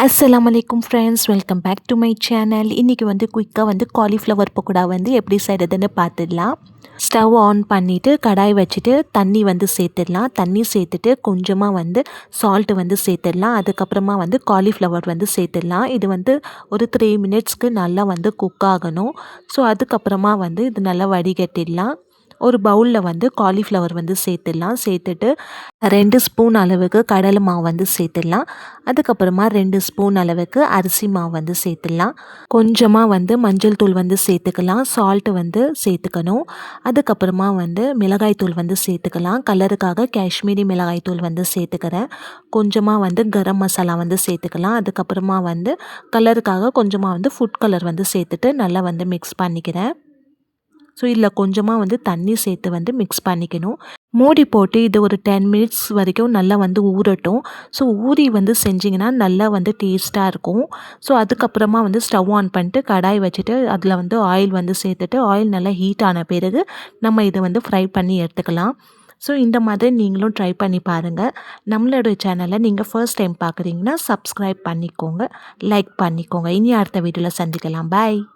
அஸ்ஸலாமு friends, welcome back to my channel. இன்றைக்கி குயிக்காக காலிஃப்ளவர் பக்கோடா எப்படி செய்கிறதுன்னு பார்த்துடலாம். ஸ்டவ் ஆன் பண்ணிவிட்டு கடாய் வச்சுட்டு தண்ணி சேர்த்துடலாம். தண்ணி சேர்த்துட்டு கொஞ்சமாக சால்ட்டு சேர்த்துடலாம். அதுக்கப்புறமா காலிஃப்ளவர் சேர்த்துடலாம். இது ஒரு 3 மினிட்ஸ்க்கு நல்லா குக் ஆகணும். ஸோ அதுக்கப்புறமா இது நல்லா வடிகட்டிடலாம். ஒரு பவுலில் காலிஃப்ளவர் சேர்த்துடலாம். சேர்த்துட்டு 2 ஸ்பூன் அளவுக்கு கடலை மாவு சேர்த்துடலாம். அதுக்கப்புறமா 2 ஸ்பூன் அளவுக்கு அரிசி மாவு சேர்த்துடலாம். கொஞ்சமாக மஞ்சள் தூள் சேர்த்துக்கலாம். சால்ட்டு சேர்த்துக்கணும். அதுக்கப்புறமா மிளகாய் தூள் சேர்த்துக்கலாம். கலருக்காக காஷ்மீரி மிளகாய் தூள் சேர்த்துக்கிறேன். கொஞ்சமாக கரம் மசாலா சேர்த்துக்கலாம். அதுக்கப்புறமா கலருக்காக கொஞ்சமாக ஃபுட் கலர் சேர்த்துட்டு நல்லா மிக்ஸ் பண்ணிக்கிறேன். ஸோ இதில் கொஞ்சமாக தண்ணி சேர்த்து மிக்ஸ் பண்ணிக்கணும். மூடி போட்டு இது ஒரு 10 மினிட்ஸ் வரைக்கும் நல்லா ஊறட்டும். ஸோ ஊறி செஞ்சிங்கன்னா நல்லா டேஸ்ட்டாக இருக்கும். ஸோ அதுக்கப்புறமா ஸ்டவ் ஆன் பண்ணிட்டு கடாய் வச்சுட்டு அதில் ஆயில் சேர்த்துட்டு ஆயில் நல்லா ஹீட் ஆன பிறகு நம்ம இதை ஃப்ரை பண்ணி எடுத்துக்கலாம். ஸோ இந்த மாதிரி நீங்களும் ட்ரை பண்ணி பாருங்கள். நம்மளோட சேனலை நீங்கள் ஃபர்ஸ்ட் டைம் பார்க்குறீங்கன்னா சப்ஸ்கிரைப் பண்ணிக்கோங்க, லைக் பண்ணிக்கோங்க. இனி அடுத்த வீடியோவில் சந்திக்கலாம். பாய்.